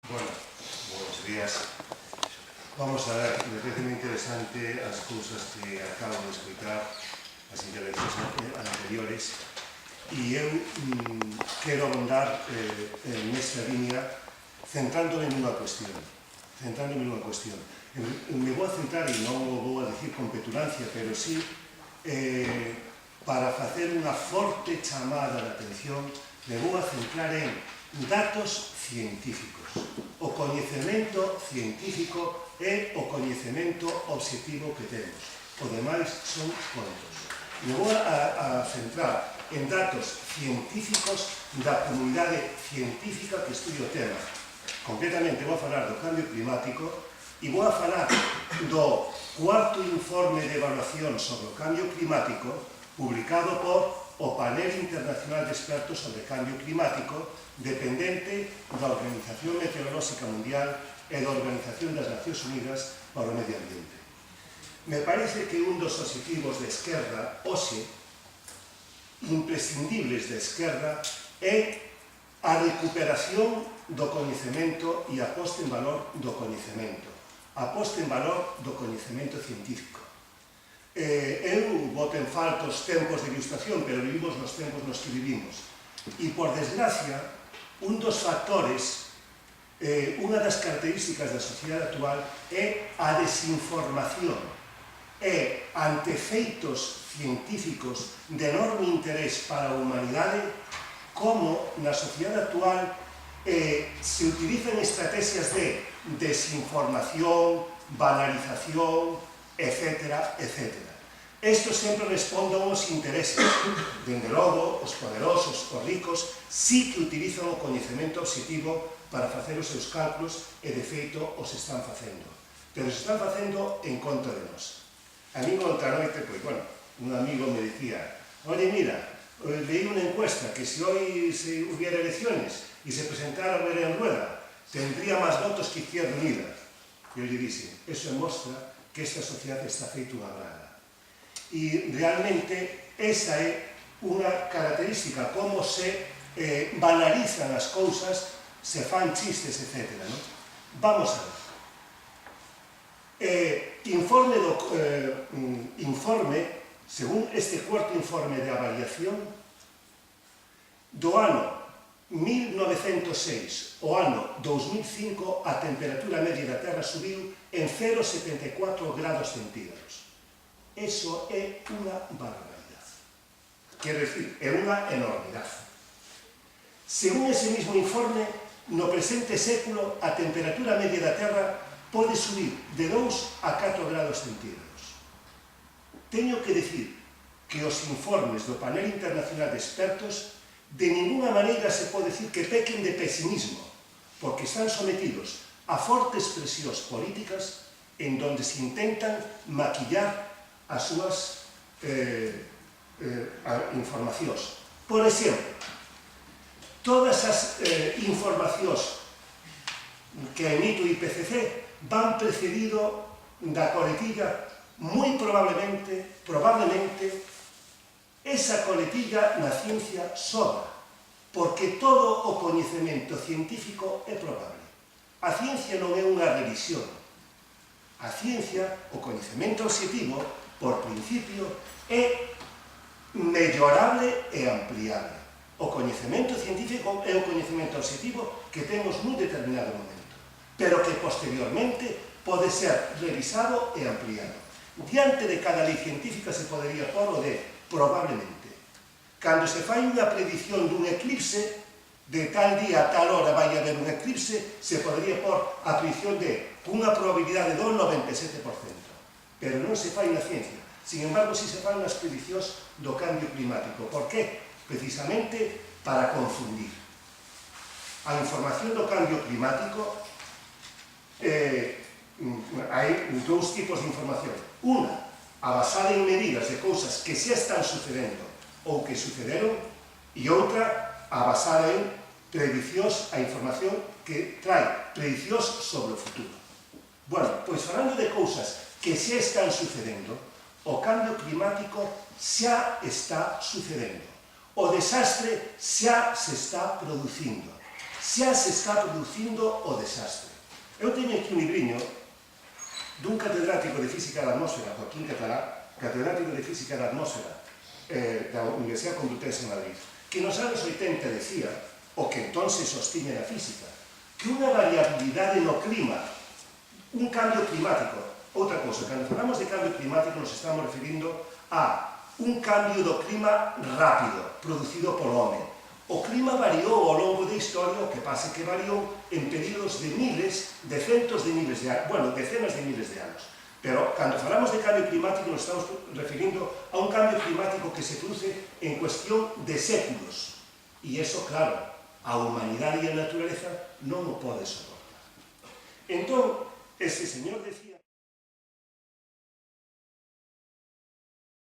Bueno, buenos días. Vamos a ver, me parece moi interesante as cousas que acabo de explicar, as intervencións anteriores, e eu quero abondar nesta línea centrándome nunha cuestión. Me vou a centrar, e non o vou a decir con petulancia, pero sí para facer unha forte chamada de atención, me vou a centrar en datos científicos. O coñecemento científico é o coñecemento obxectivo que temos. O demais son contos. Me vou a centrar en datos científicos da comunidade científica que estudia o tema. Concretamente vou a falar do cambio climático e vou a falar do cuarto informe de evaluación sobre o cambio climático publicado por o Panel Internacional de Expertos sobre Cambio Climático, dependente da Organización Meteorolóxica Mundial e da Organización das Nacións Unidas para o Medio Ambiente. Me parece que un dos obxectivos de esquerda, hoxe, imprescindibles de esquerda, é a recuperación do coñecemento e a posta en valor do coñecemento, a posta en valor do coñecemento científico. Eu boto en falta os tempos de ilustración, pero vivimos nos tempos nos que vivimos. E, por desgracia, un dos factores, unha das características da sociedade actual é a desinformación. É, ante feitos científicos de enorme interés para a humanidade, como na sociedade actual se utilizan estrategias de desinformación, banalización, etcétera, etcétera. Isto sempre responde a uns intereses. Dende logo, os poderosos, os ricos, sí que utilizan o coñecemento obxectivo para facer os seus cálculos e, de feito, os están facendo. Pero se están facendo en contra de nós. A mí, outra noite, pois, bueno, un amigo me dicía: oye, mira, leí unha encuesta que se hoy se hubiera elecciones e se presentara Belén Rueda, tendría máis votos que Izquierda Unida. E eu lle dixe, eso mostra que esta sociedade está feita unha braga. E realmente esa é unha característica, como se banalizan as cousas, se fan chistes, etc. Vamos a ver. Según este cuarto informe de avaliación, do ano 1906 ao ano 2005 a temperatura media da Terra subiu en 0,74 grados centígrados. Eso é unha barbaridade. Quero dicir, é unha enormidade. Según ese mismo informe, no presente século a temperatura media da Terra pode subir de 2 a 4 grados centígrados. Teño que dicir que os informes do Panel Internacional de Expertos de ninguna maneira se pode dicir que pequen de pesimismo, porque están sometidos a fortes presións políticas en donde se intentan maquillar as súas informacións. Por exemplo, todas as informacións que emite o IPCC van precedido da coletilla, moi probablemente, esa coletilla na ciencia sobra, porque todo o coñecemento científico é probable. A ciencia non é unha religión. A ciencia, o coñecemento obxectivo, por principio, é mellorable e ampliable. O coñecemento científico é o coñecemento obxectivo que temos nun determinado momento, pero que posteriormente pode ser revisado e ampliado. Diante de cada lei científica se podería pôr o de probablemente. Cando se fai unha predición dun eclipse, de tal día a tal hora vai haber un eclipse, se podería pôr a predición de unha probabilidade do 97%. Pero non se fai na ciencia. Sin embargo, si se fai nas predicións do cambio climático. Por qué? Precisamente para confundir. A información do cambio climático hai dous tipos de información. Unha, a basada en medidas de cousas que xa están sucedendo ou que sucederon, e outra, a basada en predicións, a información que trae predicións sobre o futuro. Bueno, pois falando de cousas que xa están sucedendo, o cambio climático xa está sucedendo. O desastre xa se está producindo. xa se está producindo o desastre. Eu teño aquí un libriño dun catedrático de Física da Atmósfera, Joaquín Catalá, catedrático de Física da Atmósfera da Universidade Complutense de Madrid, que nos anos 80 decía, o que entón se sostiña na física, que unha variabilidade no clima, un cambio climático, outra cousa, cando falamos de cambio climático nos estamos referindo a un cambio do clima rápido, producido polo home. O clima variou ao longo da historia, o que pasa que variou en períodos de miles, de centos de miles de anos, bueno, decenas de miles de anos. Pero, cando falamos de cambio climático, nos estamos referindo a un cambio climático que se produce en cuestión de séculos. E iso, claro, a humanidade e a naturaleza non o pode soportar. Entón, este señor decía...